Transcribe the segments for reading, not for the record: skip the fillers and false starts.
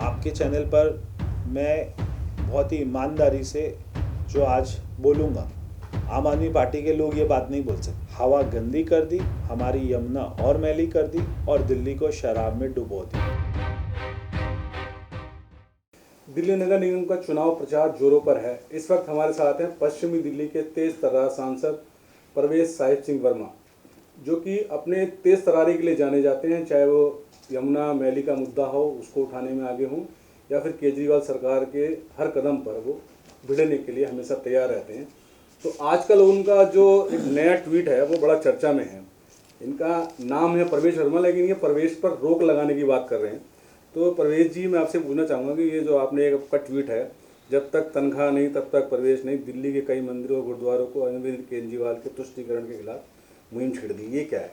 आपके चैनल पर मैं बहुत ही ईमानदारी से जो आज बोलूँगा, आम आदमी पार्टी के लोग ये बात नहीं बोल सकते। हवा गंदी कर दी, हमारी यमुना और मैली कर दी और दिल्ली को शराब में डुबो दी। दिल्ली नगर निगम का चुनाव प्रचार जोरों पर है। इस वक्त हमारे साथ हैं पश्चिमी दिल्ली के तेज तर्रार सांसद परवेज साहिब सिंह वर्मा, जो कि अपने तेज तर्रारी के लिए जाने जाते हैं। चाहे वो यमुना मैली का मुद्दा हो, उसको उठाने में आगे हों, या फिर केजरीवाल सरकार के हर कदम पर वो भिड़ने के लिए हमेशा तैयार रहते हैं। तो आजकल उनका जो एक नया ट्वीट है वो बड़ा चर्चा में है। इनका नाम है परवेज वर्मा, लेकिन ये परवेज पर रोक लगाने की बात कर रहे हैं। तो परवेज जी, मैं आपसे पूछना चाहूँगा कि ये जो आपने एक आपका ट्वीट है, जब तक तनख्वाह नहीं तब तक प्रवेश नहीं, दिल्ली के कई मंदिरों और गुरुद्वारों को अरविंद केजरीवाल के तुष्टीकरण के खिलाफ मुहिम छिड़ दी, ये क्या है?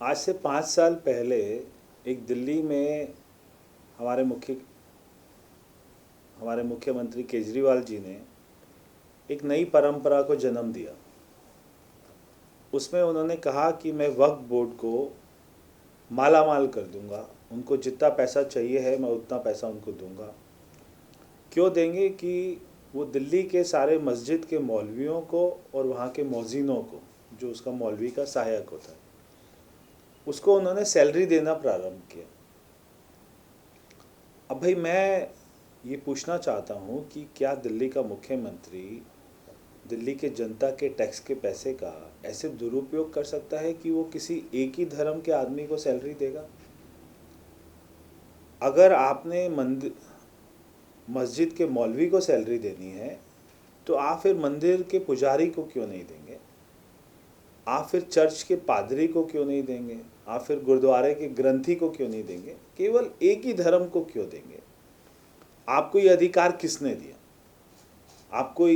आज से 5 साल पहले एक दिल्ली में हमारे मुख्यमंत्री केजरीवाल जी ने एक नई परंपरा को जन्म दिया। उसमें उन्होंने कहा कि मैं वक्फ बोर्ड को माला माल कर दूंगा, उनको जितना पैसा चाहिए है मैं उतना पैसा उनको दूंगा। क्यों देंगे कि वो दिल्ली के सारे मस्जिद के मौलवियों को और वहाँ के मौज़िनों को, जो उसका मौलवी का सहायक होता है, उसको उन्होंने सैलरी देना प्रारंभ किया। अब भाई मैं ये पूछना चाहता हूँ कि क्या दिल्ली का मुख्यमंत्री दिल्ली के जनता के टैक्स के पैसे का ऐसे दुरुपयोग कर सकता है कि वो किसी एक ही धर्म के आदमी को सैलरी देगा? अगर आपने मस्जिद के मौलवी को सैलरी देनी है तो आप फिर मंदिर के पुजारी को क्यों नहीं देंगे? आप फिर चर्च के पादरी को क्यों नहीं देंगे? आप फिर गुरुद्वारे के ग्रंथी को क्यों नहीं देंगे? केवल एक ही धर्म को क्यों देंगे? आपको ये अधिकार किसने दिया? आपको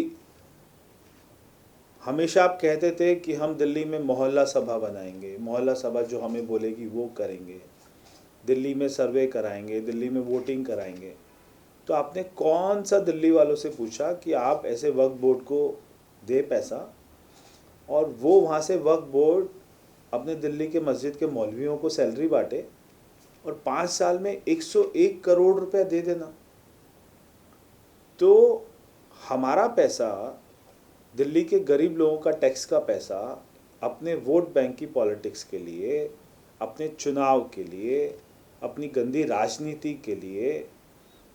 हमेशा आप कहते थे कि हम दिल्ली में मोहल्ला सभा बनाएंगे, मोहल्ला सभा जो हमें बोलेगी वो करेंगे, दिल्ली में सर्वे कराएंगे, दिल्ली में वोटिंग कराएंगे। तो आपने कौन सा दिल्ली वालों से पूछा कि आप ऐसे वक्फ बोर्ड को दे पैसा और वो वहाँ से वक्फ बोर्ड अपने दिल्ली के मस्जिद के मौलवियों को सैलरी बांटे और 5 साल में 101 करोड़ रुपया दे देना? तो हमारा पैसा, दिल्ली के गरीब लोगों का टैक्स का पैसा अपने वोट बैंक की पॉलिटिक्स के लिए, अपने चुनाव के लिए, अपनी गंदी राजनीति के लिए,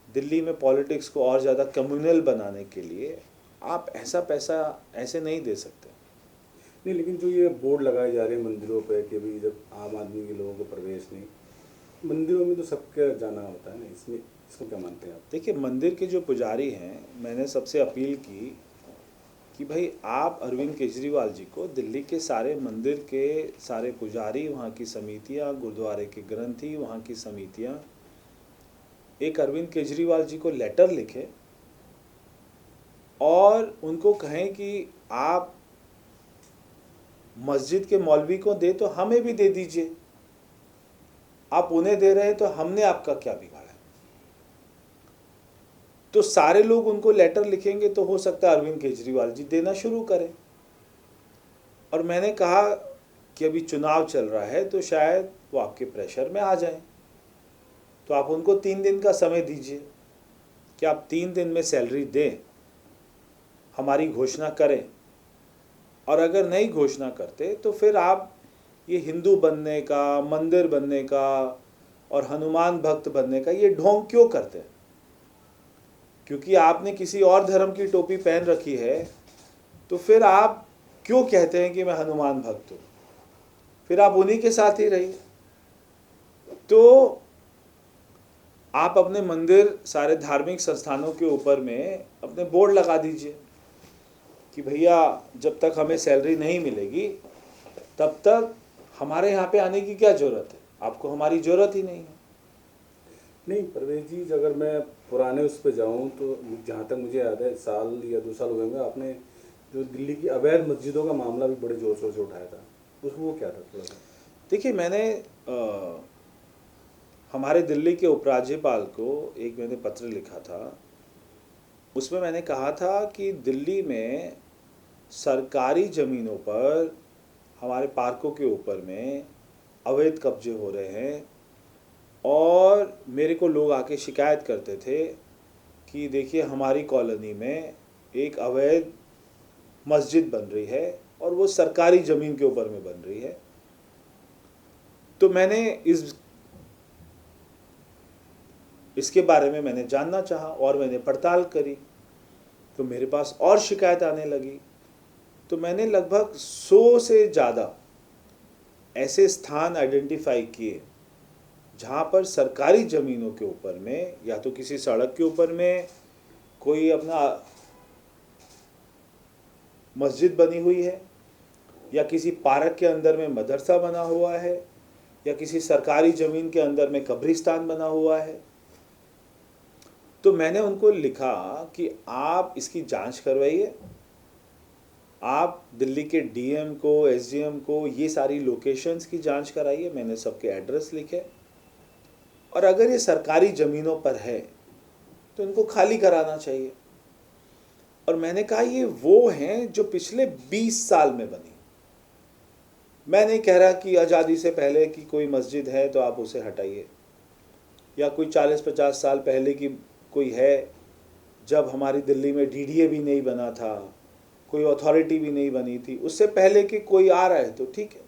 दिल्ली में पॉलिटिक्स को और ज़्यादा कम्युनल बनाने के लिए आप ऐसा पैसा ऐसे नहीं दे सकते। नहीं, लेकिन जो ये बोर्ड लगाए जा रहे हैं मंदिरों पे कि भाई जब आम आदमी के लोगों को प्रवेश नहीं, मंदिरों में तो सबका जाना होता है ना, इसमें इसको क्या मानते हैं आप? देखिए, मंदिर के जो पुजारी हैं, मैंने सबसे अपील की कि भाई आप अरविंद केजरीवाल जी को दिल्ली के सारे मंदिर के सारे पुजारी, वहाँ की समितियाँ, गुरुद्वारे के ग्रंथी, वहाँ की समितियाँ एक अरविंद केजरीवाल जी को लेटर लिखे और उनको कहें कि आप मस्जिद के मौलवी को दे तो हमें भी दे दीजिए। आप उन्हें दे रहे हैं तो हमने आपका क्या बिगाड़ा? तो सारे लोग उनको लेटर लिखेंगे तो हो सकता है अरविंद केजरीवाल जी देना शुरू करें। और मैंने कहा कि अभी चुनाव चल रहा है तो शायद वो आपके प्रेशर में आ जाएं, तो आप उनको 3 दिन का समय दीजिए कि आप 3 दिन में सैलरी दें, हमारी घोषणा करें। और अगर नहीं घोषणा करते तो फिर आप ये हिंदू बनने का, मंदिर बनने का और हनुमान भक्त बनने का ये ढोंग क्यों करते हैं? क्योंकि आपने किसी और धर्म की टोपी पहन रखी है तो फिर आप क्यों कहते हैं कि मैं हनुमान भक्त हूँ? फिर आप उन्हीं के साथ ही रहिए। तो आप अपने मंदिर, सारे धार्मिक संस्थानों के ऊपर में अपने बोर्ड लगा दीजिए कि भैया जब तक हमें सैलरी नहीं मिलेगी तब तक हमारे यहाँ पे आने की क्या ज़रूरत है, आपको हमारी ज़रूरत ही नहीं है। नहीं परवेज जी, अगर मैं पुराने उस पर जाऊँ तो जहाँ तक मुझे याद है, साल या 2 साल हुए होंगे, आपने जो दिल्ली की अवैध मस्जिदों का मामला भी बड़े ज़ोर शोर से उठाया था, उसमें वो क्या था थोड़ा सा? देखिए, मैंने हमारे दिल्ली के उपराज्यपाल को मैंने पत्र लिखा था। उसमें मैंने कहा था कि दिल्ली में सरकारी ज़मीनों पर, हमारे पार्कों के ऊपर में अवैध कब्जे हो रहे हैं और मेरे को लोग आके शिकायत करते थे कि देखिए हमारी कॉलोनी में एक अवैध मस्जिद बन रही है और वो सरकारी ज़मीन के ऊपर में बन रही है। तो मैंने इसके बारे में मैंने जानना चाहा और मैंने पड़ताल करी, तो मेरे पास और शिकायत आने लगी। तो मैंने लगभग 100 से ज़्यादा ऐसे स्थान आइडेंटिफाई किए जहाँ पर सरकारी ज़मीनों के ऊपर में या तो किसी सड़क के ऊपर में कोई अपना मस्जिद बनी हुई है, या किसी पार्क के अंदर में मदरसा बना हुआ है, या किसी सरकारी ज़मीन के अंदर में कब्रिस्तान बना हुआ है। तो मैंने उनको लिखा कि आप इसकी जांच करवाइए, आप दिल्ली के डीएम को, एसडीएम को ये सारी लोकेशंस की जांच कराइए। मैंने सबके एड्रेस लिखे, और अगर ये सरकारी ज़मीनों पर है तो इनको खाली कराना चाहिए। और मैंने कहा ये वो हैं जो पिछले 20 साल में बनी। मैं नहीं कह रहा कि आज़ादी से पहले की कोई मस्जिद है तो आप उसे हटाइए, या कोई 40-50 साल पहले की कोई है जब हमारी दिल्ली में डीडीए भी नहीं बना था, कोई अथॉरिटी भी नहीं बनी थी, उससे पहले की कोई आ रहा है तो ठीक है।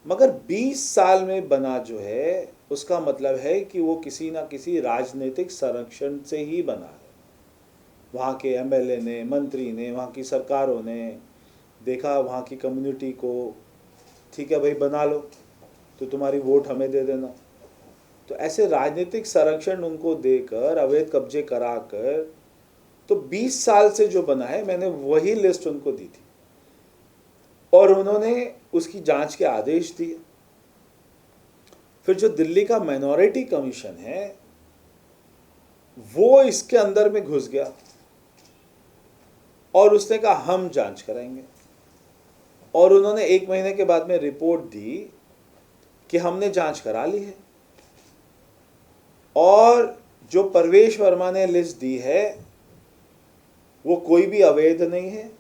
मगर 20 साल में बना जो है उसका मतलब है कि वो किसी ना किसी राजनीतिक संरक्षण से ही बना है। वहाँ के एमएलए ने, मंत्री ने, वहाँ की सरकारों ने देखा वहाँ की कम्युनिटी को, ठीक है भाई बना लो, तो तुम्हारी वोट हमें दे देना। तो ऐसे राजनीतिक संरक्षण उनको देकर, अवैध कब्जे कराकर, तो 20 साल से जो बना है मैंने वही लिस्ट उनको दी थी, और उन्होंने उसकी जांच के आदेश दिए। फिर जो दिल्ली का माइनॉरिटी कमीशन है वो इसके अंदर में घुस गया और उसने कहा हम जांच कराएंगे, और उन्होंने 1 महीने के बाद में रिपोर्ट दी कि हमने जांच करा ली है, और जो परवेश वर्मा ने लिस्ट दी है वो कोई भी अवैध नहीं है,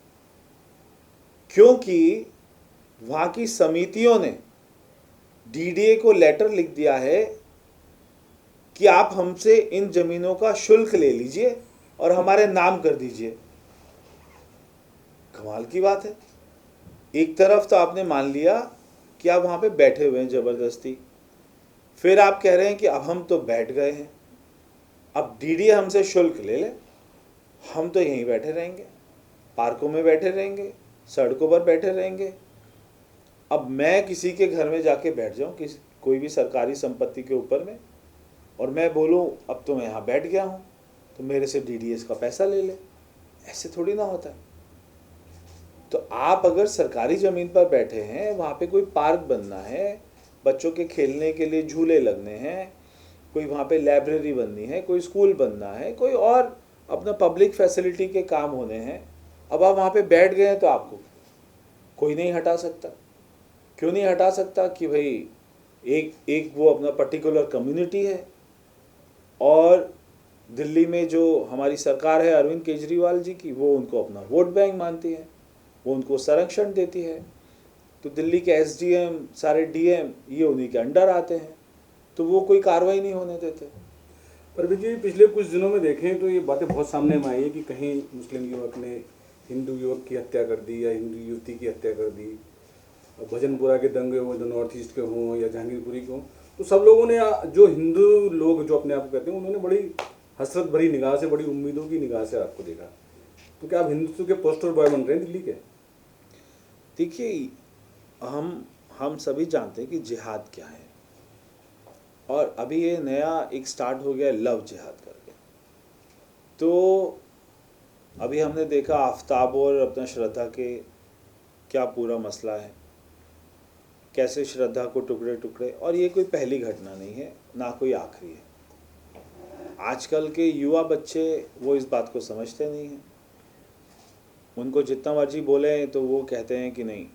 क्योंकि वहाँ की समितियों ने डीडीए को लेटर लिख दिया है कि आप हमसे इन जमीनों का शुल्क ले लीजिए और हमारे नाम कर दीजिए। कमाल की बात है, एक तरफ तो आपने मान लिया कि आप वहाँ पे बैठे हुए हैं ज़बरदस्ती, फिर आप कह रहे हैं कि अब हम तो बैठ गए हैं, अब डीडीए हमसे शुल्क ले ले, हम तो यहीं बैठे रहेंगे, पार्कों में बैठे रहेंगे, सड़कों पर बैठे रहेंगे। अब मैं किसी के घर में जाके बैठ जाऊं, किसी कोई भी सरकारी संपत्ति के ऊपर में, और मैं बोलूं अब तो मैं यहाँ बैठ गया हूँ तो मेरे से डीडीएस का पैसा ले ले, ऐसे थोड़ी ना होता है। तो आप अगर सरकारी ज़मीन पर बैठे हैं, वहाँ पे कोई पार्क बनना है, बच्चों के खेलने के लिए झूले लगने हैं, कोई वहाँ पे लाइब्रेरी बननी है, कोई स्कूल बनना है, कोई और अपना पब्लिक फैसिलिटी के काम होने हैं, अब आप वहाँ पे बैठ गए हैं तो आपको कोई नहीं हटा सकता। क्यों नहीं हटा सकता? कि भाई एक वो अपना पर्टिकुलर कम्युनिटी है, और दिल्ली में जो हमारी सरकार है अरविंद केजरीवाल जी की, वो उनको अपना वोट बैंक मानती है, वो उनको संरक्षण देती है। तो दिल्ली के एसडीएम, सारे डीएम ये उन्हीं के अंडर आते हैं, तो वो कोई कार्रवाई नहीं होने देते। पर जी पिछले कुछ दिनों में देखें तो ये बातें बहुत सामने में आई है कि कहीं मुस्लिम युवक ने हिंदू युवक की हत्या कर दी या हिंदू युवती की हत्या कर दी। भजनपुरा के दंगे हो, जो नॉर्थ ईस्ट के हों या जहांगीरपुरी के हों, तो सब लोगों ने, जो हिंदू लोग जो अपने आप को कहते हैं, उन्होंने बड़ी हसरत भरी निगाह से, बड़ी उम्मीदों की निगाह से आपको देखा। तो क्या आप हिंदुत्व के पोस्टर बॉय बन रहे हैं दिल्ली के? देखिए, हम सभी जानते हैं कि जिहाद क्या है, और अभी ये नया एक स्टार्ट हो गया लव जिहाद करके। तो अभी हमने देखा आफ्ताब और अपना श्रद्धा के क्या पूरा मसला है, कैसे श्रद्धा को टुकड़े टुकड़े, और ये कोई पहली घटना नहीं है, ना कोई आखिरी है। आजकल के युवा बच्चे वो इस बात को समझते नहीं हैं, उनको जितना मर्जी बोले तो वो कहते हैं कि नहीं,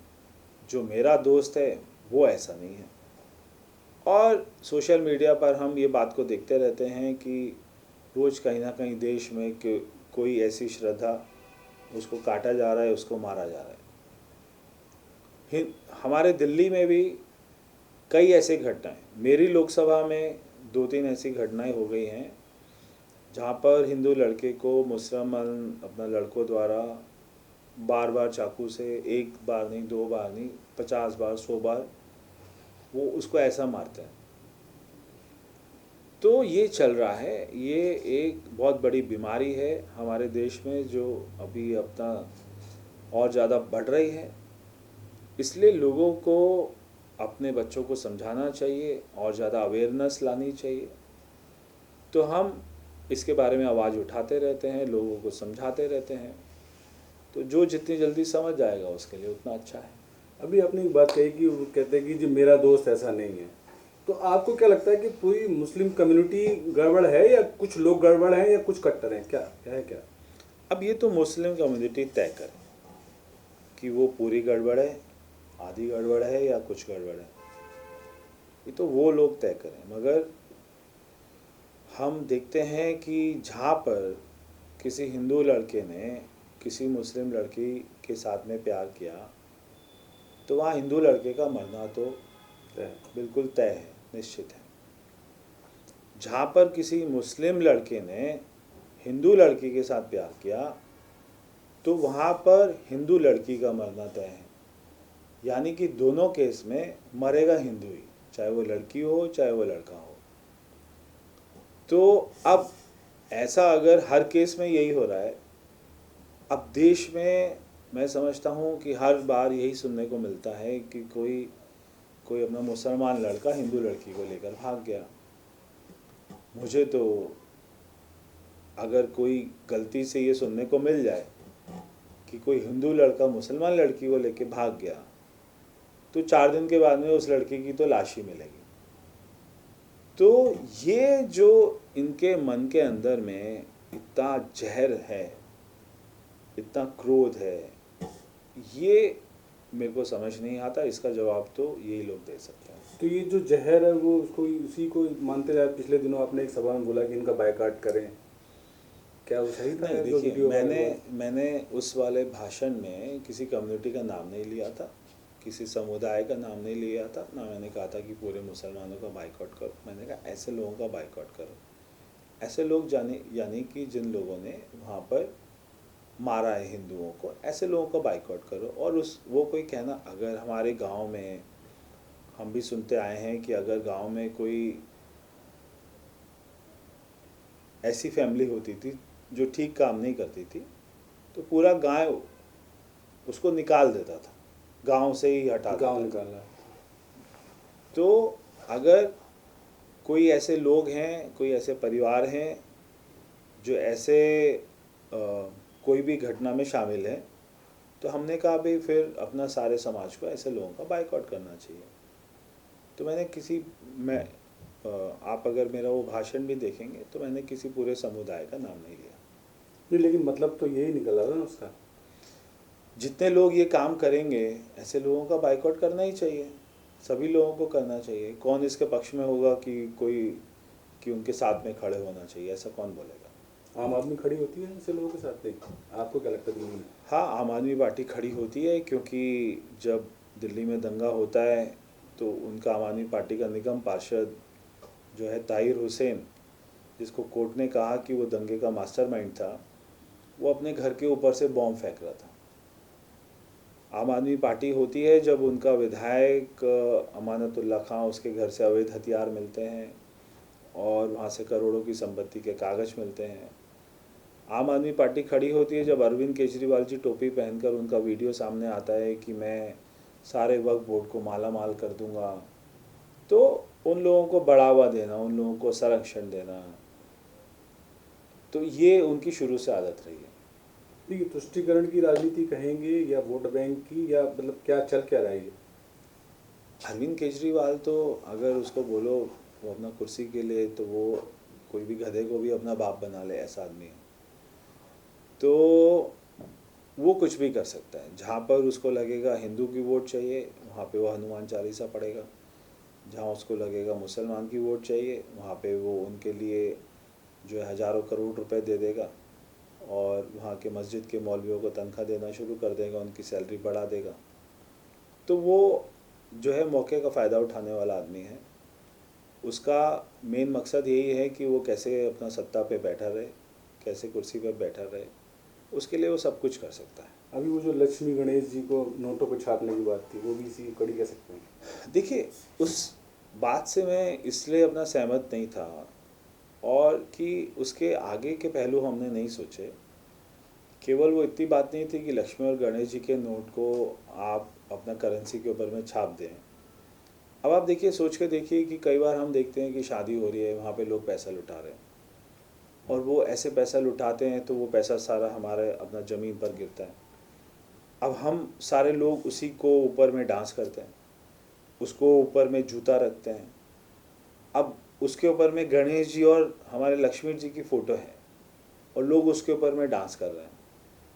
जो मेरा दोस्त है वो ऐसा नहीं है। और सोशल मीडिया पर हम ये बात को देखते रहते हैं कि रोज़ कहीं ना कहीं देश में कोई ऐसी श्रद्धा, उसको काटा जा रहा है, उसको मारा जा रहा है। हमारे दिल्ली में भी कई ऐसे घटनाएं, मेरी लोकसभा में 2-3 ऐसी घटनाएं हो गई हैं जहाँ पर हिंदू लड़के को मुसलमान अपना लड़कों द्वारा बार बार चाकू से, एक बार नहीं, 2 बार नहीं, 50 बार, 100 बार वो उसको ऐसा मारते हैं। तो ये चल रहा है, ये एक बहुत बड़ी बीमारी है हमारे देश में जो अभी अपना और ज़्यादा बढ़ रही है। इसलिए लोगों को अपने बच्चों को समझाना चाहिए और ज़्यादा अवेयरनेस लानी चाहिए। तो हम इसके बारे में आवाज़ उठाते रहते हैं, लोगों को समझाते रहते हैं, तो जो जितनी जल्दी समझ जाएगा उसके लिए उतना अच्छा है। अभी आपने एक बात कही कि वो कहते हैं कि जी मेरा दोस्त ऐसा नहीं है, तो आपको क्या लगता है कि पूरी मुस्लिम कम्युनिटी गड़बड़ है या कुछ लोग गड़बड़ हैं या कुछ कट्टर हैं, क्या क्या है क्या? अब ये तो मुस्लिम कम्युनिटी तय करे कि वो पूरी गड़बड़ है, आधी गड़बड़ है या कुछ गड़बड़ है, ये तो वो लोग तय करें। मगर हम देखते हैं कि जहाँ पर किसी हिंदू लड़के ने किसी मुस्लिम लड़की के साथ में प्यार किया तो वहाँ हिंदू लड़के का मरना तो बिल्कुल तय है, निश्चित है। जहाँ पर किसी मुस्लिम लड़के ने हिंदू लड़की के साथ प्यार किया तो वहाँ पर हिंदू लड़की का मरना तय है। यानी कि दोनों केस में मरेगा हिंदू ही, चाहे वो लड़की हो चाहे वो लड़का हो। तो अब ऐसा अगर हर केस में यही हो रहा है, अब देश में मैं समझता हूँ कि हर बार यही सुनने को मिलता है कि कोई अपना मुसलमान लड़का हिंदू लड़की को लेकर भाग गया। मुझे तो अगर कोई गलती से ये सुनने को मिल जाए कि कोई हिंदू लड़का मुसलमान लड़की को लेकर भाग गया तो 4 दिन के बाद में उस लड़की की तो लाश ही मिलेगी। तो ये जो इनके मन के अंदर में इतना जहर है, इतना क्रोध है, ये मेरे को समझ नहीं आता। इसका जवाब तो यही लोग दे सकते हैं। तो ये जो जहर है वो उसको उसी को मानते जाए। पिछले दिनों आपने एक सभा में बोला कि इनका बायकॉट करें, क्या वो सही था? नहीं, जो देखिए, वीडियो मैंने उस वाले भाषण में किसी कम्युनिटी का नाम नहीं लिया था, किसी समुदाय का नाम नहीं लिया था, ना मैंने कहा था कि पूरे मुसलमानों का बाइकआउट करो। मैंने कहा ऐसे लोगों का बाइकआउट करो, ऐसे लोग यानी कि जिन लोगों ने वहाँ पर मारा है हिंदुओं को, ऐसे लोगों का बाइकआउट करो। और वो कोई कहना, अगर हमारे गांव में हम भी सुनते आए हैं कि अगर गांव में कोई ऐसी फैमिली होती थी जो ठीक काम नहीं करती थी तो पूरा गांव उसको निकाल देता था, गांव से ही हटा गाँव देता था। निकालना। तो अगर कोई ऐसे लोग हैं, कोई ऐसे परिवार हैं जो ऐसे कोई भी घटना में शामिल है, तो हमने कहा भाई फिर अपना सारे समाज को ऐसे लोगों का बाइकआउट करना चाहिए। तो मैं आप अगर मेरा वो भाषण भी देखेंगे तो मैंने किसी पूरे समुदाय का नाम नहीं लिया। नहीं, लेकिन मतलब तो यही निकल रहा था ना उसका। जितने लोग ये काम करेंगे ऐसे लोगों का बाइकआउट करना ही चाहिए, सभी लोगों को करना चाहिए। कौन इसके पक्ष में होगा कि उनके साथ में खड़े होना चाहिए, ऐसा कौन बोलेगा? आम आदमी खड़ी होती है ऐसे लोगों के साथ नहीं? आपको क्या लगता है दिल्ली में? हाँ, आम आदमी पार्टी खड़ी होती है, क्योंकि जब दिल्ली में दंगा होता है तो उनका आम आदमी पार्टी का निगम पार्षद जो है ताहिर हुसैन, जिसको कोर्ट ने कहा कि वो दंगे का मास्टरमाइंड था, वो अपने घर के ऊपर से बॉम्ब फेंक रहा था। आम आदमी पार्टी होती है जब उनका विधायक अमानतुल्लाह खां, उसके घर से अवैध हथियार मिलते हैं और वहाँ से करोड़ों की संपत्ति के कागज़ मिलते हैं। आम आदमी पार्टी खड़ी होती है जब अरविंद केजरीवाल जी टोपी पहनकर उनका वीडियो सामने आता है कि मैं सारे वक्फ बोर्ड को माला माल कर दूंगा। तो उन लोगों को बढ़ावा देना, उन लोगों को संरक्षण देना, तो ये उनकी शुरू से आदत रही है। देखिए, तुष्टीकरण की राजनीति कहेंगे या वोट बैंक की, या मतलब क्या चल क्या रहा है ये? अरविंद केजरीवाल तो अगर उसको बोलो वो अपना कुर्सी के लिए, तो वो कोई भी गधे को भी अपना बाप बना ले, ऐसा आदमी है। तो वो कुछ भी कर सकता है। जहाँ पर उसको लगेगा हिंदू की वोट चाहिए वहाँ पे वो हनुमान चालीसा पढ़ेगा, जहाँ उसको लगेगा मुसलमान की वोट चाहिए वहाँ पे वो उनके लिए जो है हज़ारों करोड़ रुपए दे देगा और वहाँ के मस्जिद के मौलवियों को तनख्वाह देना शुरू कर देगा, उनकी सैलरी बढ़ा देगा। तो वो जो है मौके का फ़ायदा उठाने वाला आदमी है। उसका मेन मकसद यही है कि वो कैसे अपना सत्ता पे बैठा रहे, कैसे कुर्सी पर बैठा रहे, उसके लिए वो सब कुछ कर सकता है। अभी वो जो लक्ष्मी गणेश जी को नोटों पर छापने की बात थी, वो भी इसी कड़ी कह सकते हैं। देखिए, उस बात से मैं इसलिए अपना सहमत नहीं था और कि उसके आगे के पहलू हमने नहीं सोचे। केवल वो इतनी बात नहीं थी कि लक्ष्मी और गणेश जी के नोट को आप अपना करेंसी के ऊपर में छाप दें। अब आप देखिए, सोच के देखिए कि कई बार हम देखते हैं कि शादी हो रही है, वहाँ पे लोग पैसा लुटा रहे हैं और वो ऐसे पैसा लुटाते हैं तो वो पैसा सारा हमारे अपना ज़मीन पर गिरता है। अब हम सारे लोग उसी को ऊपर में डांस करते हैं, उसको ऊपर में जूता रखते हैं। अब उसके ऊपर में गणेश जी और हमारे लक्ष्मी जी की फ़ोटो है और लोग उसके ऊपर में डांस कर रहे हैं,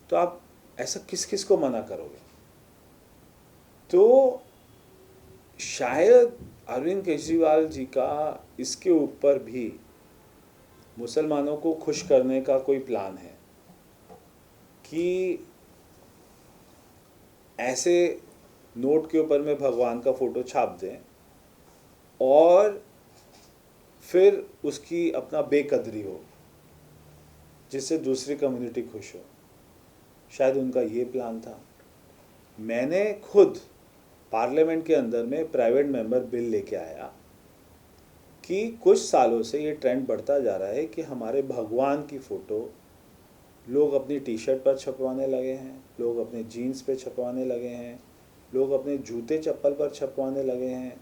तो आप ऐसा किस किस को मना करोगे? तो शायद अरविंद केजरीवाल जी का इसके ऊपर भी मुसलमानों को खुश करने का कोई प्लान है कि ऐसे नोट के ऊपर में भगवान का फ़ोटो छाप दें और फिर उसकी अपना बेकदरी हो, जिससे दूसरी कम्युनिटी खुश हो। शायद उनका ये प्लान था। मैंने खुद पार्लियामेंट के अंदर में प्राइवेट मेंबर बिल लेके आया कि कुछ सालों से ये ट्रेंड बढ़ता जा रहा है कि हमारे भगवान की फ़ोटो लोग अपनी टी शर्ट पर छपवाने लगे हैं, लोग अपने जीन्स पे छपवाने लगे हैं, लोग अपने जूते चप्पल पर छपवाने लगे हैं।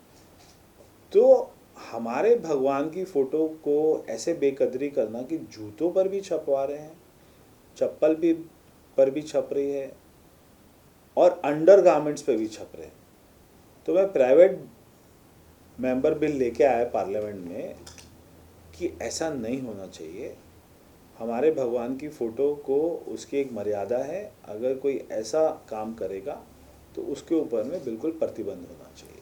तो हमारे भगवान की फ़ोटो को ऐसे बेकदरी करना कि जूतों पर भी छपवा रहे हैं, चप्पल भी पर भी छप रही है और अंडर गारमेंट्स पे भी छप रहे हैं। तो मैं प्राइवेट मेंबर बिल लेके आया पार्लियामेंट में कि ऐसा नहीं होना चाहिए। हमारे भगवान की फ़ोटो को उसकी एक मर्यादा है, अगर कोई ऐसा काम करेगा तो उसके ऊपर में बिल्कुल प्रतिबंध होना चाहिए।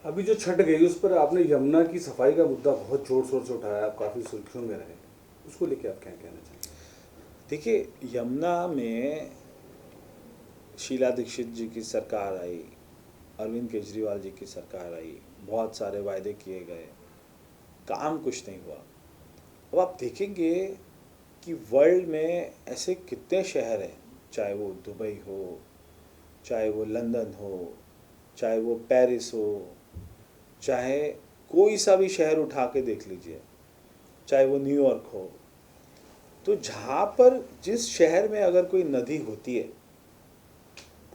अभी जो छठ गई उस पर आपने यमुना की सफाई का मुद्दा बहुत जोर शोर से उठाया, आप काफ़ी सुर्खियों में रहे, उसको लेके आप क्या कहना चाहेंगे? देखिए, यमुना में शीला दीक्षित जी की सरकार आई, अरविंद केजरीवाल जी की सरकार आई, बहुत सारे वायदे किए गए, काम कुछ नहीं हुआ। अब आप देखेंगे कि वर्ल्ड में ऐसे कितने शहर हैं, चाहे वो दुबई हो, चाहे वो लंदन हो, चाहे वो पेरिस हो, चाहे कोई सा भी शहर उठा के देख लीजिए, चाहे वो न्यूयॉर्क हो, तो जहाँ पर जिस शहर में अगर कोई नदी होती है,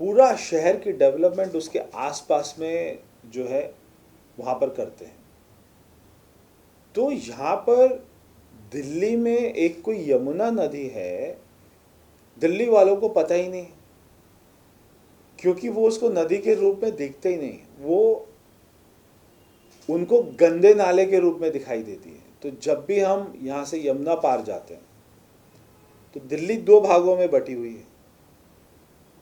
पूरा शहर की डेवलपमेंट उसके आसपास में जो है वहाँ पर करते हैं। तो यहाँ पर दिल्ली में एक कोई यमुना नदी है, दिल्ली वालों को पता ही नहीं, क्योंकि वो उसको नदी के रूप में देखते ही नहीं, वो उनको गंदे नाले के रूप में दिखाई देती है। तो जब भी हम यहाँ से यमुना पार जाते हैं तो दिल्ली दो भागों में बटी हुई है,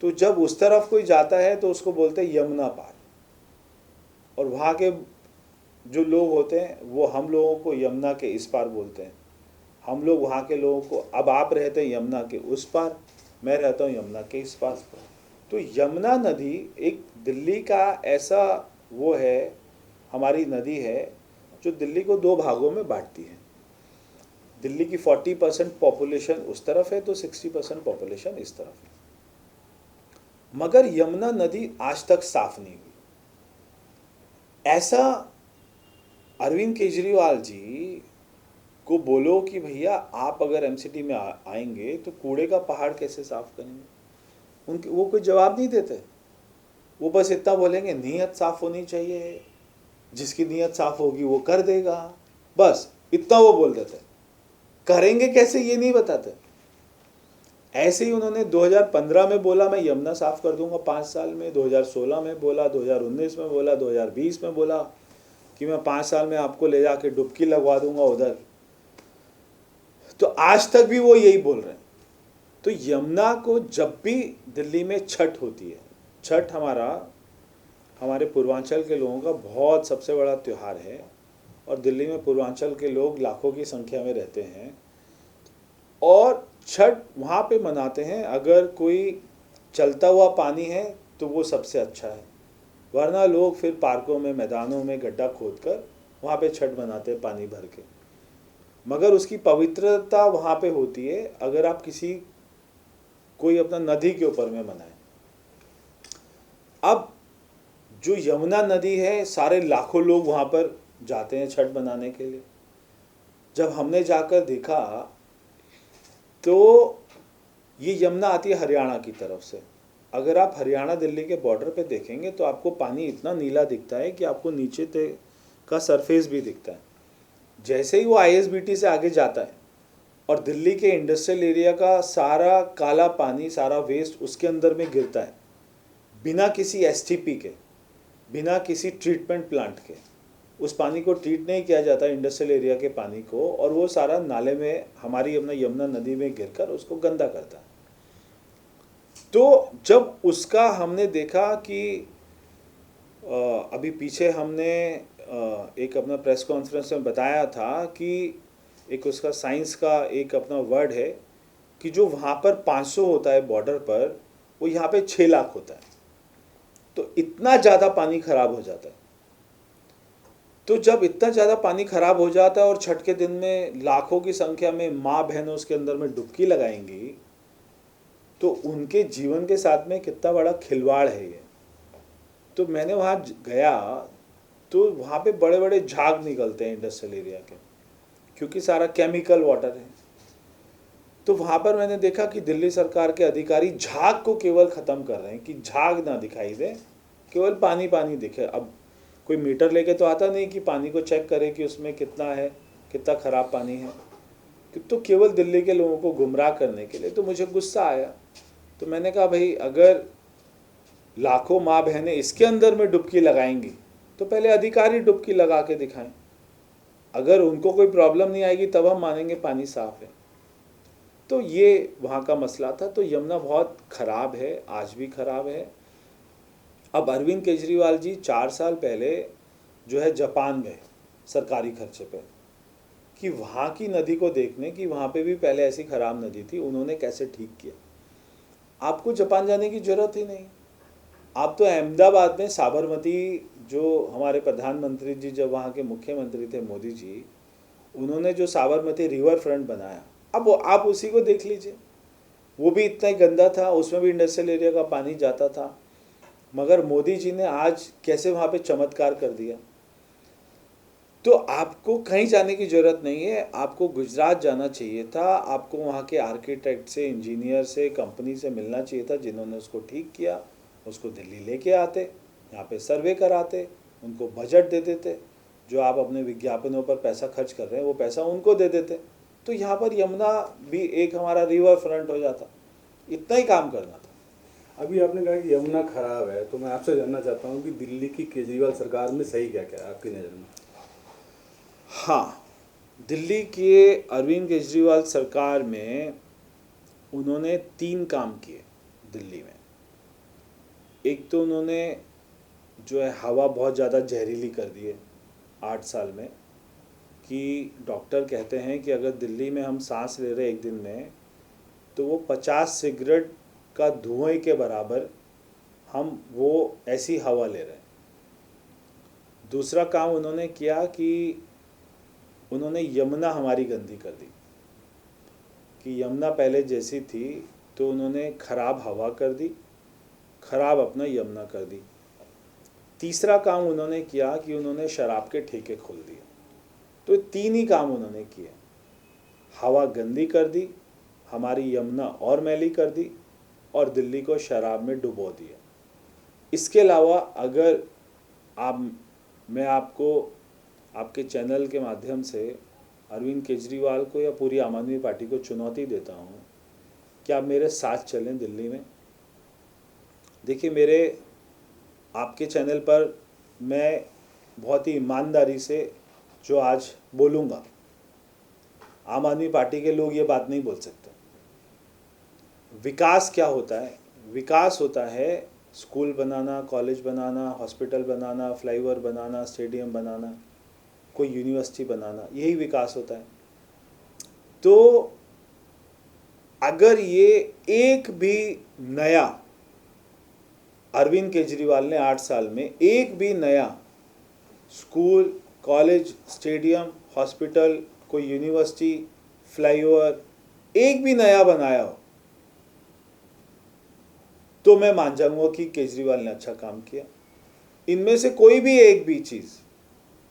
तो जब उस तरफ कोई जाता है तो उसको बोलते हैं यमुना पार, और वहाँ के जो लोग होते हैं वो हम लोगों को यमुना के इस पार बोलते हैं, हम लोग वहाँ के लोगों को, अब आप रहते हैं यमुना के उस पार, मैं रहता हूँ यमुना के इस पार। तो यमुना नदी एक दिल्ली का ऐसा वो है, हमारी नदी है जो दिल्ली को दो भागों में बांटती है। दिल्ली की 40% पॉपुलेशन उस तरफ है तो 60% पॉपुलेशन इस तरफ है। मगर यमुना नदी आज तक साफ नहीं हुई। ऐसा अरविंद केजरीवाल जी को बोलो कि भैया आप अगर एमसीटी में आएंगे तो कूड़े का पहाड़ कैसे साफ करेंगे, उनके वो कोई जवाब नहीं देते। वो बस इतना बोलेंगे नीयत साफ होनी चाहिए, जिसकी नीयत साफ होगी वो कर देगा, बस इतना वो बोल देते। करेंगे कैसे ये नहीं बताते। ऐसे ही उन्होंने 2015 में बोला मैं यमुना साफ कर दूंगा 5 साल में, 2016 में बोला, 2019 में बोला, 2020 में बोला कि मैं 5 साल में आपको ले जाके डुबकी लगवा दूंगा उधर। तो आज तक भी वो यही बोल रहे हैं। तो यमुना को जब भी दिल्ली में छठ होती है, छठ हमारे पूर्वांचल के लोगों का बहुत सबसे बड़ा त्यौहार है और दिल्ली में पूर्वांचल के लोग लाखों की संख्या में रहते हैं और छठ वहाँ पे मनाते हैं। अगर कोई चलता हुआ पानी है तो वो सबसे अच्छा है, वरना लोग फिर पार्कों में, मैदानों में गड्ढा खोदकर वहाँ पे छठ मनाते हैं पानी भर के, मगर उसकी पवित्रता वहाँ पे होती है अगर आप कोई अपना नदी के ऊपर में मनाए। अब जो यमुना नदी है, सारे लाखों लोग वहाँ पर जाते हैं छठ मनाने के लिए। जब हमने जाकर देखा तो ये यमुना आती है हरियाणा की तरफ से। अगर आप हरियाणा दिल्ली के बॉर्डर पे देखेंगे तो आपको पानी इतना नीला दिखता है कि आपको नीचे का सरफेस भी दिखता है। जैसे ही वो आईएसबीटी से आगे जाता है और दिल्ली के इंडस्ट्रियल एरिया का सारा काला पानी, सारा वेस्ट उसके अंदर में गिरता है, बिना किसी एसटीपी के, बिना किसी ट्रीटमेंट प्लांट के। उस पानी को ट्रीट नहीं किया जाता इंडस्ट्रियल एरिया के पानी को, और वो सारा नाले में, हमारी अपना यमुना नदी में गिरकर उसको गंदा करता है। तो जब उसका हमने देखा कि अभी पीछे हमने एक अपना प्रेस कॉन्फ्रेंस में बताया था कि एक उसका साइंस का एक अपना वर्ड है कि जो वहाँ पर 500 होता है बॉर्डर पर, वो यहाँ पे 6 लाख होता है। तो इतना ज़्यादा पानी खराब हो जाता है। तो जब इतना ज़्यादा पानी खराब हो जाता है और छठ के दिन में लाखों की संख्या में माँ बहनों उसके अंदर में डुबकी लगाएंगी, तो उनके जीवन के साथ में कितना बड़ा खिलवाड़ है ये। तो मैंने वहाँ गया तो वहाँ पे बड़े बड़े झाग निकलते हैं इंडस्ट्रियल एरिया के, क्योंकि सारा केमिकल वाटर है। तो वहाँ पर मैंने देखा कि दिल्ली सरकार के अधिकारी झाग को केवल ख़त्म कर रहे हैं, कि झाग ना दिखाई दे, केवल पानी पानी दिखे। अब कोई मीटर लेके तो आता नहीं कि पानी को चेक करे कि उसमें कितना है, कितना ख़राब पानी है। तो केवल दिल्ली के लोगों को गुमराह करने के लिए। तो मुझे गुस्सा आया। तो मैंने कहा भाई, अगर लाखों माँ बहनें इसके अंदर में डुबकी लगाएंगी तो पहले अधिकारी डुबकी लगा के दिखाएं। अगर उनको कोई प्रॉब्लम नहीं आएगी तब हम मानेंगे पानी साफ है। तो ये वहाँ का मसला था। तो यमुना बहुत ख़राब है, आज भी ख़राब है। अब अरविंद केजरीवाल जी 4 साल पहले जो है जापान गए सरकारी खर्चे पे, कि वहाँ की नदी को देखने कि वहाँ पे भी पहले ऐसी ख़राब नदी थी, उन्होंने कैसे ठीक किया। आपको जापान जाने की ज़रूरत ही नहीं। आप तो अहमदाबाद में साबरमती, जो हमारे प्रधानमंत्री जी जब वहाँ के मुख्यमंत्री थे मोदी जी, उन्होंने जो साबरमती रिवर फ्रंट बनाया, अब आप उसी को देख लीजिए। वो भी इतना ही गंदा था, उसमें भी इंडस्ट्रियल एरिया का पानी जाता था, मगर मोदी जी ने आज कैसे वहाँ पे चमत्कार कर दिया। तो आपको कहीं जाने की ज़रूरत नहीं है, आपको गुजरात जाना चाहिए था। आपको वहाँ के आर्किटेक्ट से, इंजीनियर से, कंपनी से मिलना चाहिए था जिन्होंने उसको ठीक किया। उसको दिल्ली लेके आते, यहाँ पे सर्वे कराते, उनको बजट दे देते। जो आप अपने विज्ञापनों पर पैसा खर्च कर रहे हैं वो पैसा उनको दे देते, तो यहाँ पर यमुना भी एक हमारा रिवर फ्रंट हो जाता। इतना ही काम करना था। अभी आपने कहा कि यमुना खराब है, तो मैं आपसे जानना चाहता हूँ कि दिल्ली की केजरीवाल सरकार में सही क्या क्या है आपकी नज़र में? हाँ, दिल्ली के अरविंद केजरीवाल सरकार में उन्होंने 3 काम किए दिल्ली में। एक तो उन्होंने जो है हवा बहुत ज़्यादा जहरीली कर दी है 8 साल में, कि डॉक्टर कहते हैं कि अगर दिल्ली में हम सांस ले रहे एक दिन में, तो वो 50 सिगरेट का धुएं के बराबर हम वो ऐसी हवा ले रहे हैं। दूसरा काम उन्होंने किया कि उन्होंने यमुना हमारी गंदी कर दी, कि यमुना पहले जैसी थी तो उन्होंने ख़राब हवा कर दी, ख़राब अपना यमुना कर दी। तीसरा काम उन्होंने किया कि उन्होंने शराब के ठेके खोल दिए। तो 3 ही काम उन्होंने किए, हवा गंदी कर दी, हमारी यमुना और मैली कर दी, और दिल्ली को शराब में डुबो दिया। इसके अलावा अगर मैं आपको आपके चैनल के माध्यम से अरविंद केजरीवाल को या पूरी आम आदमी पार्टी को चुनौती देता हूँ कि आप मेरे साथ चलें दिल्ली में। देखिए, मेरे आपके चैनल पर मैं बहुत ही ईमानदारी से जो आज बोलूँगा, आम आदमी पार्टी के लोग ये बात नहीं बोल सकते। विकास क्या होता है? विकास होता है स्कूल बनाना, कॉलेज बनाना, हॉस्पिटल बनाना, फ्लाईओवर बनाना, स्टेडियम बनाना, कोई यूनिवर्सिटी बनाना, यही विकास होता है। तो अगर ये एक भी नया अरविंद केजरीवाल ने 8 साल में एक भी नया स्कूल, कॉलेज, स्टेडियम, हॉस्पिटल, कोई यूनिवर्सिटी, फ्लाईओवर एक भी नया बनाया हो तो मैं मान जाऊंगा कि केजरीवाल ने अच्छा काम किया। इनमें से कोई भी एक भी चीज़,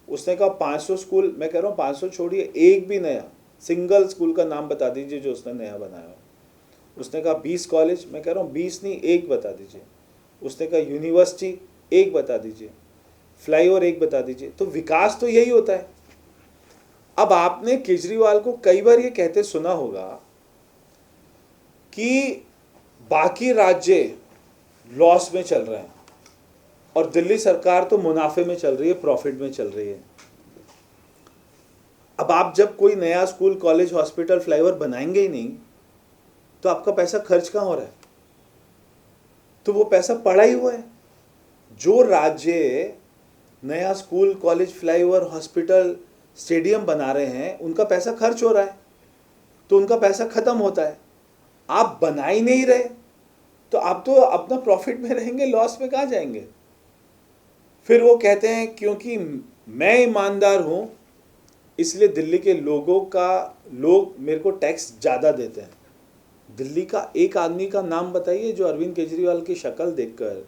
उसने कहा 500 स्कूल, मैं कह रहा हूँ 500 छोड़िए, एक भी नया सिंगल स्कूल का नाम बता दीजिए जो उसने नया बनाया हो। उसने कहा 20 कॉलेज, मैं कह रहा हूँ 20 नहीं, एक बता दीजिए। उसने कहा यूनिवर्सिटी, एक बता दीजिए। फ्लाईओवर, एक बता दीजिए। तो विकास तो यही होता है। अब आपने केजरीवाल को कई बार ये कहते सुना होगा कि बाकी राज्य लॉस में चल रहे हैं और दिल्ली सरकार तो मुनाफे में चल रही है, प्रॉफिट में चल रही है। अब आप जब कोई नया स्कूल, कॉलेज, हॉस्पिटल, फ्लाईओवर बनाएंगे ही नहीं तो आपका पैसा खर्च कहाँ हो रहा है? तो वो पैसा पड़ा ही हुआ है। जो राज्य नया school, college, flyover, hospital, stadium बना रहे हैं उनका पैसा खर्च हो रहा है, तो उनका पैसा खत्म होता है। आप बना ही नहीं रहे तो आप तो अपना प्रॉफिट में रहेंगे, लॉस में कहाँ जाएंगे? फिर वो कहते हैं क्योंकि मैं ईमानदार हूं इसलिए दिल्ली के लोग मेरे को टैक्स ज़्यादा देते हैं। दिल्ली का एक आदमी का नाम बताइए जो अरविंद केजरीवाल की शक्ल देखकर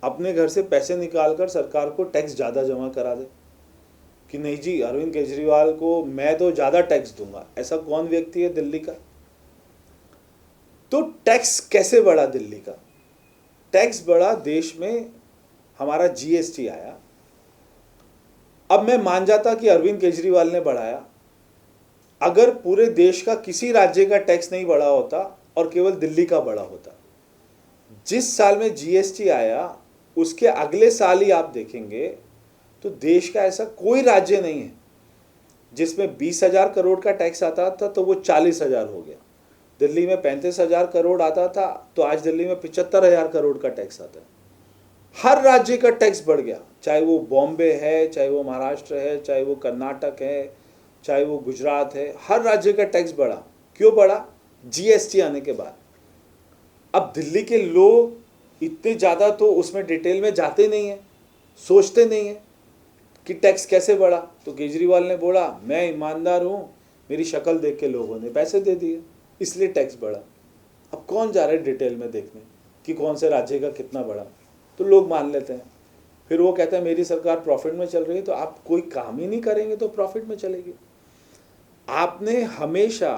अपने घर से पैसे निकालकर सरकार को टैक्स ज़्यादा जमा करा दे कि नहीं जी, अरविंद केजरीवाल को मैं तो ज़्यादा टैक्स दूंगा। ऐसा कौन व्यक्ति है दिल्ली का? तो टैक्स कैसे बढ़ा दिल्ली का? टैक्स बढ़ा, देश में हमारा जीएसटी आया। अब मैं मान जाता कि अरविंद केजरीवाल ने बढ़ाया, अगर पूरे देश का किसी राज्य का टैक्स नहीं बढ़ा होता और केवल दिल्ली का बढ़ा होता। जिस साल में जीएसटी आया उसके अगले साल ही आप देखेंगे तो देश का ऐसा कोई राज्य नहीं है जिसमें 20,000 करोड़ का टैक्स आता था तो वो 40,000 हो गया। दिल्ली में 35,000 करोड़ आता था तो आज दिल्ली में 75,000 करोड़ का टैक्स आता है। हर राज्य का टैक्स बढ़ गया, चाहे वो बॉम्बे है, चाहे वो महाराष्ट्र है, चाहे वो कर्नाटक है, चाहे वो गुजरात है, हर राज्य का टैक्स बढ़ा। क्यों बढ़ा? जीएसटी आने के बाद। अब दिल्ली के लोग इतने ज़्यादा तो उसमें डिटेल में जाते नहीं हैं, सोचते नहीं हैं कि टैक्स कैसे बढ़ा। तो केजरीवाल ने बोला मैं ईमानदार हूँ, मेरी शक्ल देख के लोगों ने पैसे दे दिए, इसलिए टैक्स बढ़ा। अब कौन जा रहा है डिटेल में देखने कि कौन से राज्य का कितना बढ़ा? तो लोग मान लेते हैं। फिर वो कहता है मेरी सरकार प्रॉफिट में चल रही है। तो आप कोई काम ही नहीं करेंगे तो प्रॉफिट में चलेगी। आपने हमेशा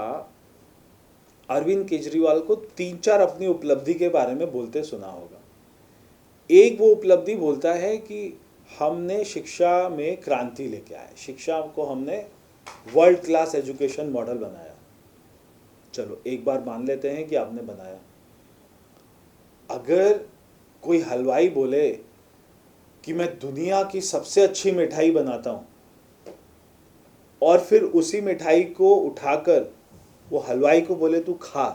अरविंद केजरीवाल को 3-4 अपनी उपलब्धि के बारे में बोलते सुना होगा। एक वो उपलब्धि बोलता है कि हमने शिक्षा में क्रांति लेके आए, शिक्षा को हमने वर्ल्ड क्लास एजुकेशन मॉडल बनाया। चलो एक बार मान लेते हैं कि आपने बनाया। अगर कोई हलवाई बोले कि मैं दुनिया की सबसे अच्छी मिठाई बनाता हूँ और फिर उसी मिठाई को उठाकर वो हलवाई को बोले तू खा,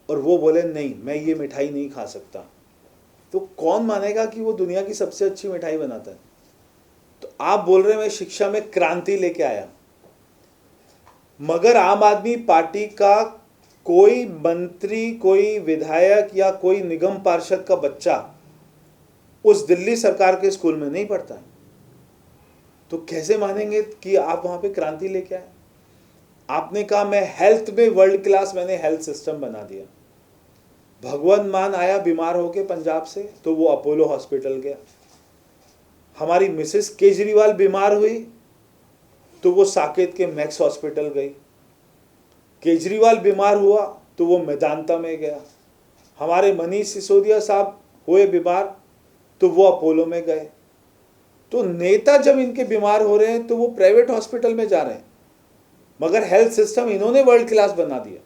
और वो बोले नहीं मैं ये मिठाई नहीं खा सकता, तो कौन मानेगा कि वो दुनिया की सबसे अच्छी मिठाई बनाता है? तो आप बोल रहे हैं मैं शिक्षा में क्रांति लेके आया, मगर आम आदमी पार्टी का कोई मंत्री, कोई विधायक या कोई निगम पार्षद का बच्चा उस दिल्ली सरकार के स्कूल में नहीं पढ़ता है, तो कैसे मानेंगे कि आप वहां पे क्रांति लेके आए? आपने कहा मैं हेल्थ में वर्ल्ड क्लास, मैंने हेल्थ सिस्टम बना दिया। भगवंत मान आया बीमार होके पंजाब से तो वो अपोलो हॉस्पिटल गया। हमारी मिसेस केजरीवाल बीमार हुई तो वो साकेत के मैक्स हॉस्पिटल गई। केजरीवाल बीमार हुआ तो वो मेदांता में गया। हमारे मनीष सिसोदिया साहब हुए बीमार तो वो अपोलो में गए। तो नेता जब इनके बीमार हो रहे हैं तो वो प्राइवेट हॉस्पिटल में जा रहे हैं, मगर हेल्थ सिस्टम इन्होंने वर्ल्ड क्लास बना दिया।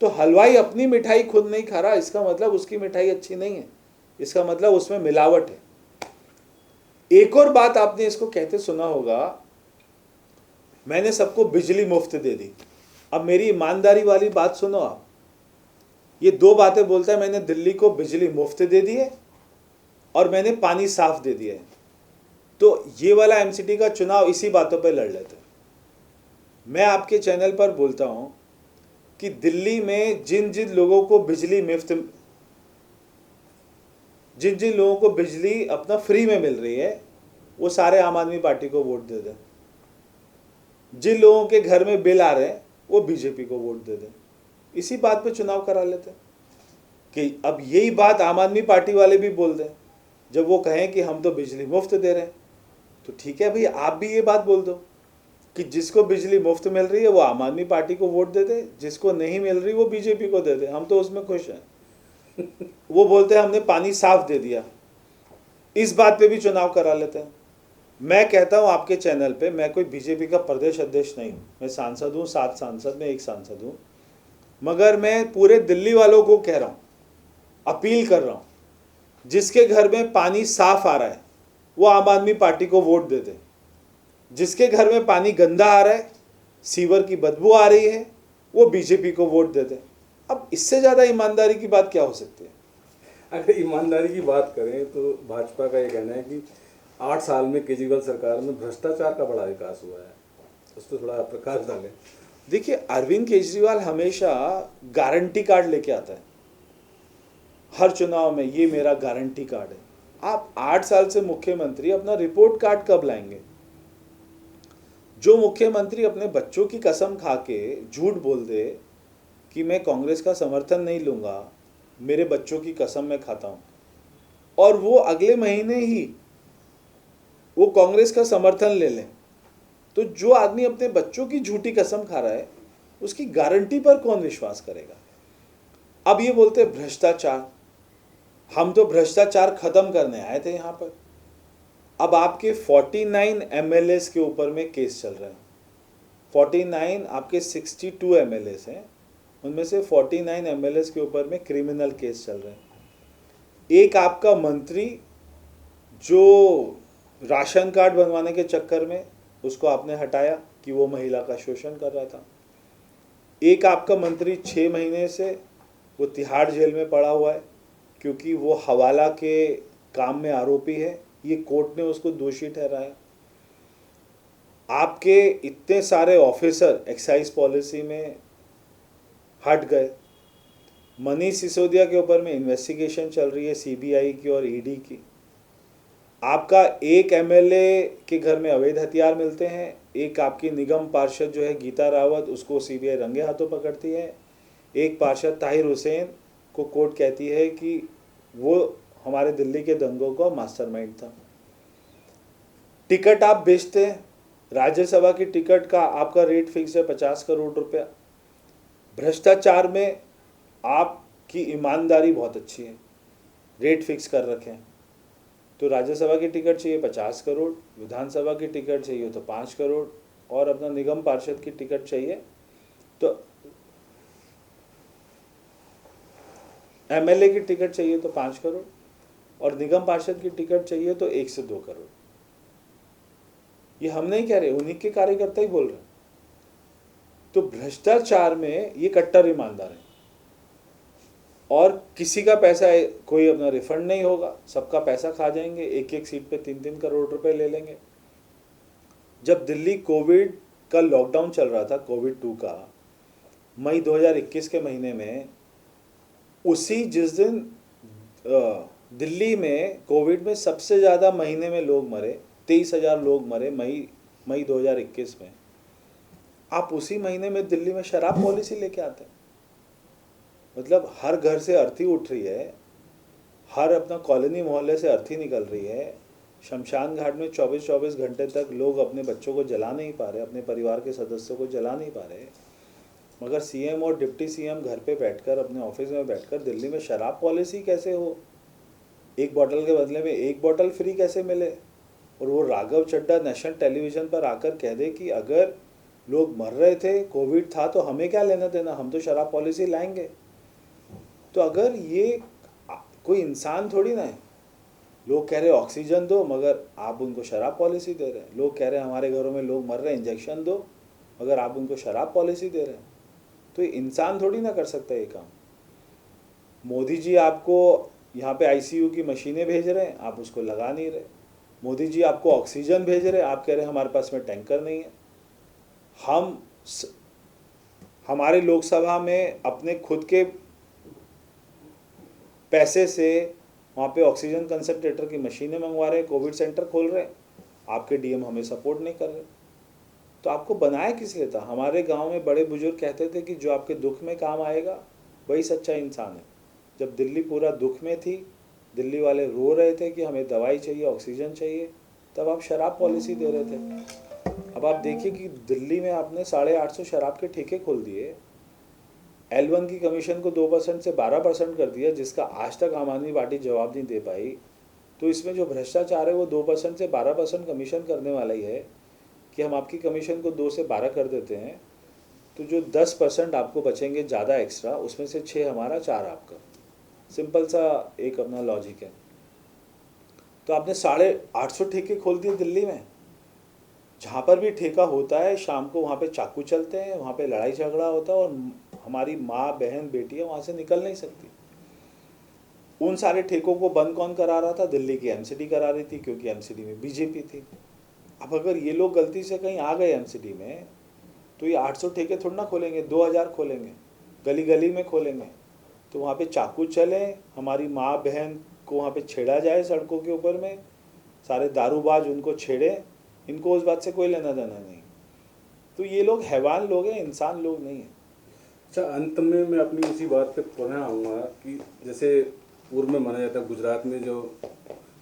तो हलवाई अपनी मिठाई खुद नहीं खा रहा, इसका मतलब उसकी मिठाई अच्छी नहीं है, इसका मतलब उसमें मिलावट है। एक और बात आपने इसको कहते सुना होगा, मैंने सबको बिजली मुफ्त दे दी। अब मेरी ईमानदारी वाली बात सुनो आप, ये 2 बातें बोलता है, मैंने दिल्ली को बिजली मुफ्त दे दी है और मैंने पानी साफ दे दिया है। तो ये वाला एमसीडी का चुनाव इसी बातों पे लड़ लेते हैं। मैं आपके चैनल पर बोलता हूं कि दिल्ली में जिन जिन लोगों को बिजली अपना फ्री में मिल रही है, वो सारे आम आदमी पार्टी को वोट दे दें। जिन लोगों के घर में बिल आ रहे हैं वो बीजेपी को वोट दे दें। इसी बात पे चुनाव करा लेते हैं कि अब यही बात आम आदमी पार्टी वाले भी बोल दें। जब वो कहें कि हम तो बिजली मुफ्त दे रहे हैं, तो ठीक है भाई, आप भी ये बात बोल दो कि जिसको बिजली मुफ्त मिल रही है वो आम आदमी पार्टी को वोट दे दे, जिसको नहीं मिल रही वो बीजेपी को दे दे, हम तो उसमें खुश हैं। वो बोलते हैं हमने पानी साफ दे दिया, इस बात पे भी चुनाव करा लेते हैं। मैं कहता हूं आपके चैनल पे, मैं कोई बीजेपी का प्रदेश अध्यक्ष नहीं हूं, मैं सांसद हूं, 7 सांसद में एक सांसद हूं, मगर मैं पूरे दिल्ली वालों को कह रहा हूं, अपील कर रहा हूं, जिसके घर में पानी साफ आ रहा है वो आम आदमी पार्टी को वोट दे दे, जिसके घर में पानी गंदा आ रहा है, सीवर की बदबू आ रही है, वो बीजेपी को वोट दे दे। अब इससे ज़्यादा ईमानदारी की बात क्या हो सकती है? अगर ईमानदारी की बात करें तो भाजपा का ये कहना है कि 8 साल में केजरीवाल सरकार में भ्रष्टाचार का बड़ा विकास हुआ है, उस पर थोड़ा प्रकाश डालें। देखिए, अरविंद केजरीवाल हमेशा गारंटी कार्ड लेके आता है हर चुनाव में, ये मेरा गारंटी कार्ड है। आप 8 साल से मुख्यमंत्री, अपना रिपोर्ट कार्ड कब लाएंगे? जो मुख्यमंत्री अपने बच्चों की कसम खा के झूठ बोल दे कि मैं कांग्रेस का समर्थन नहीं लूंगा, मेरे बच्चों की कसम मैं खाता हूं, और वो अगले महीने ही वो कांग्रेस का समर्थन ले लें, तो जो आदमी अपने बच्चों की झूठी कसम खा रहा है उसकी गारंटी पर कौन विश्वास करेगा? अब ये बोलते हैं भ्रष्टाचार, हम तो भ्रष्टाचार खत्म करने आए थे यहाँ पर। अब आपके 49 एमएलएस के ऊपर में केस चल रहे हैं। 49 आपके 62 एमएलएस हैं, उनमें से 49 एमएलएस के ऊपर में क्रिमिनल केस चल रहे हैं। एक आपका मंत्री जो राशन कार्ड बनवाने के चक्कर में उसको आपने हटाया कि वो महिला का शोषण कर रहा था। एक आपका मंत्री 6 महीने से वो तिहाड़ जेल में पड़ा हुआ है क्योंकि वो हवाला के काम में आरोपी है, ये कोर्ट ने उसको दोषी ठहराया। आपके इतने सारे ऑफिसर एक्साइज पॉलिसी में हट गए। मनीष सिसोदिया के ऊपर में इन्वेस्टिगेशन चल रही है सीबीआई की और ईडी की। आपका एक एमएलए के घर में अवैध हथियार मिलते हैं, एक आपकी निगम पार्षद जो है गीता रावत, उसको सीबीआई रंगे हाथों पकड़ती है। एक पार्षद ताहिर हुसैन को कोर्ट कहती है कि वो हमारे दिल्ली के दंगों का मास्टरमाइंड था। टिकट आप बेचते हैं, राज्यसभा की टिकट का आपका रेट फिक्स है 50 करोड़ रुपया। भ्रष्टाचार में आपकी ईमानदारी बहुत अच्छी है, रेट फिक्स कर रखे हैं। तो राज्यसभा की टिकट चाहिए 50 करोड़, विधानसभा की टिकट चाहिए तो 5 करोड़, और अपना निगम पार्षद की टिकट चाहिए तो एमएलए की टिकट चाहिए तो 5 करोड़, और निगम पार्षद की टिकट चाहिए तो 1 से 2 करोड़। ये हम नहीं कह रहे, उन्हीं के कार्यकर्ता ही बोल रहे हैं। तो भ्रष्टाचार में ये कट्टर ईमानदार है, और किसी का पैसा कोई अपना रिफंड नहीं होगा, सबका पैसा खा जाएंगे, एक एक सीट पे 3-3 करोड़ रुपए ले लेंगे। जब दिल्ली कोविड का लॉकडाउन चल रहा था, कोविड 2 का, मई 2021 के महीने में, उसी जिस दिन दिल्ली में कोविड में सबसे ज़्यादा महीने में लोग मरे, 23,000 लोग मरे मई 2021 में, आप उसी महीने में दिल्ली में शराब पॉलिसी लेके आते हैं। मतलब हर घर से अर्थी उठ रही है, हर अपना कॉलोनी मोहल्ले से अर्थी निकल रही है, शमशान घाट में 24-24 घंटे तक लोग अपने बच्चों को जला नहीं पा रहे, अपने परिवार के सदस्यों को जला नहीं पा रहे, मगर सीएम और डिप्टी सीएम घर पे बैठकर, अपने ऑफिस में बैठकर दिल्ली में शराब पॉलिसी कैसे हो, एक बॉटल के बदले में एक बॉटल फ्री कैसे मिले, और वो राघव चड्ढा नेशनल टेलीविज़न पर आकर कह दे कि अगर लोग मर रहे थे, कोविड था, तो हमें क्या लेना देना, हम तो शराब पॉलिसी लाएंगे। तो अगर ये कोई इंसान थोड़ी ना है, लोग कह रहे ऑक्सीजन दो मगर आप उनको शराब पॉलिसी दे रहे हैं, लोग कह रहे हैं हमारे घरों में लोग मर रहे हैं, इंजेक्शन दो, मगर आप उनको शराब पॉलिसी दे रहे हैं। तो ये इंसान थोड़ी ना कर सकता ये काम। मोदी जी आपको यहाँ पे आईसीयू की मशीनें भेज रहे हैं, आप उसको लगा नहीं रहे। मोदी जी आपको ऑक्सीजन भेज रहे हैं, आप कह रहे हैं हमारे पास में टैंकर नहीं है। हमारे लोकसभा में अपने खुद के पैसे से वहाँ पे ऑक्सीजन कंसंट्रेटर की मशीनें मंगवा रहे हैं, कोविड सेंटर खोल रहे हैं, आपके डीएम हमें सपोर्ट नहीं कर रहे। तो आपको बनाया किस लिए था? हमारे गांव में बड़े बुजुर्ग कहते थे कि जो आपके दुख में काम आएगा वही सच्चा इंसान है। जब दिल्ली पूरा दुख में थी, दिल्ली वाले रो रहे थे कि हमें दवाई चाहिए, ऑक्सीजन चाहिए, तब आप शराब पॉलिसी दे रहे थे। अब आप देखिए कि दिल्ली में आपने 850 शराब के ठेके खोल दिए, L1 की कमीशन को 2% से 12% कर दिया, जिसका आज तक आम आदमी पार्टी जवाब नहीं दे पाई। तो इसमें जो भ्रष्टाचार है वो 2% से 12% कमीशन करने वाला ही है कि हम आपकी कमीशन को 2 से 12 कर देते हैं, तो जो 10% आपको बचेंगे ज़्यादा एक्स्ट्रा, उसमें से 6 हमारा 4 आपका। सिंपल सा एक अपना लॉजिक है। तो आपने 850 ठेके खोल दिए दिल्ली में। जहाँ पर भी ठेका होता है शाम को वहाँ पे चाकू चलते हैं, वहाँ पे लड़ाई झगड़ा होता है और हमारी माँ बहन बेटियाँ वहाँ से निकल नहीं सकती। उन सारे ठेकों को बंद कौन करा रहा था? दिल्ली की एमसीडी करा रही थी, क्योंकि एमसीडी में बीजेपी थी। अब अगर ये लोग गलती से कहीं आ गए एमसीडी में, तो ये 800 ठेके थोड़ा ना खोलेंगे, 2000 खोलेंगे, गली गली में खोलेंगे। तो वहाँ पे चाकू चले, हमारी माँ बहन को वहाँ पे छेड़ा जाए सड़कों के ऊपर में, सारे दारूबाज उनको छेड़े, इनको उस बात से कोई लेना देना नहीं। तो ये लोग हैवान लोग हैं, इंसान लोग नहीं हैं। अच्छा, अंत में मैं अपनी उसी बात पे पुनः आऊँगा कि जैसे पूर्व में माना जाता है गुजरात में जो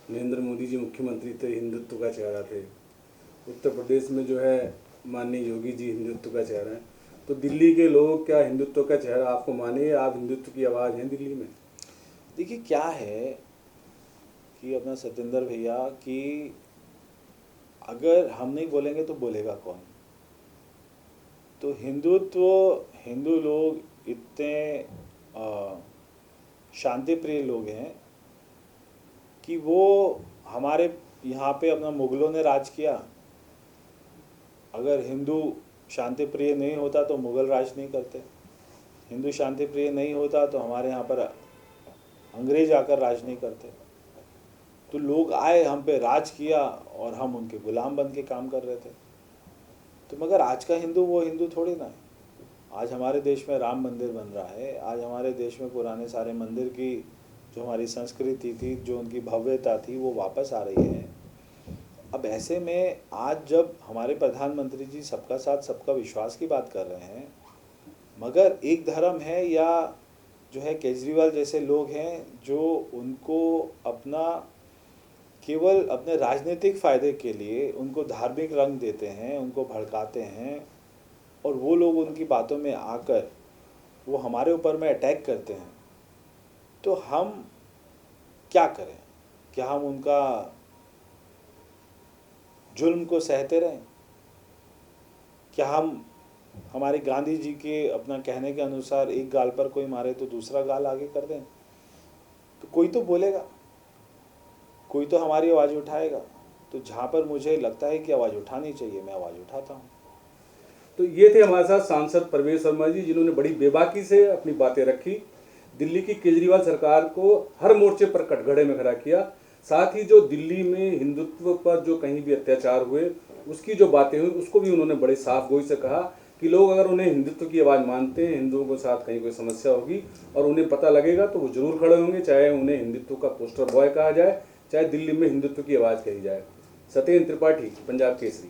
नरेंद्र मोदी जी मुख्यमंत्री थे, हिंदुत्व का चेहरा थे। उत्तर प्रदेश में जो है माननीय योगी जी हिंदुत्व का चेहरा है। तो दिल्ली के लोग क्या हिंदुत्व का चेहरा आपको माने, या आप हिंदुत्व की आवाज़ हैं दिल्ली में? देखिए क्या है कि अपना सत्येंद्र भैया कि अगर हम नहीं बोलेंगे तो बोलेगा कौन? तो हिंदुत्व, हिंदू लोग इतने शांति प्रिय लोग हैं कि वो हमारे यहाँ पे अपना मुगलों ने राज किया। अगर हिंदू शांति प्रिय नहीं होता तो मुगल राज नहीं करते। हिंदू शांति प्रिय नहीं होता तो हमारे यहाँ पर अंग्रेज आकर राज नहीं करते। तो लोग आए, हम पे राज किया और हम उनके गुलाम बन के काम कर रहे थे। तो मगर आज का हिंदू वो हिंदू थोड़ी ना है। आज हमारे देश में राम मंदिर बन रहा है, आज हमारे देश में पुराने सारे मंदिर की जो हमारी संस्कृति थी, जो उनकी भव्यता थी, वो वापस आ रही है। अब ऐसे में आज जब हमारे प्रधानमंत्री जी सबका साथ सबका विश्वास की बात कर रहे हैं, मगर एक धर्म है या जो है केजरीवाल जैसे लोग हैं जो उनको अपना केवल अपने राजनीतिक फ़ायदे के लिए उनको धार्मिक रंग देते हैं, उनको भड़काते हैं, और वो लोग उनकी बातों में आकर वो हमारे ऊपर में अटैक करते हैं, तो हम क्या करें? क्या हम उनका जुल्म को सहते रहें? क्या हम हमारे गांधी जी के अपना कहने के अनुसार एक गाल पर कोई मारे तो दूसरा गाल आगे कर दें? तो कोई तो बोलेगा, कोई तो हमारी आवाज़ उठाएगा। तो जहाँ पर मुझे लगता है कि आवाज़ उठानी चाहिए, मैं आवाज़ उठाता हूँ। तो ये थे हमारे साथ सांसद परवेश वर्मा जी, जिन्होंने बड़ी बेबाकी से अपनी बातें रखी, दिल्ली की केजरीवाल सरकार को हर मोर्चे पर कटघरे में खड़ा किया। साथ ही जो दिल्ली में हिंदुत्व पर जो कहीं भी अत्याचार हुए उसकी जो बातें हुई उसको भी उन्होंने बड़े साफ गोई से कहा कि लोग अगर उन्हें हिंदुत्व की आवाज़ मानते हैं, हिंदुओं के साथ कहीं कोई समस्या होगी और उन्हें पता लगेगा तो वो जरूर खड़े होंगे, चाहे उन्हें हिंदुत्व का पोस्टर बॉय कहा जाए, चाहे दिल्ली में हिंदुत्व की आवाज़ कही जाए। सत्येंद्र त्रिपाठी, पंजाब केसरी।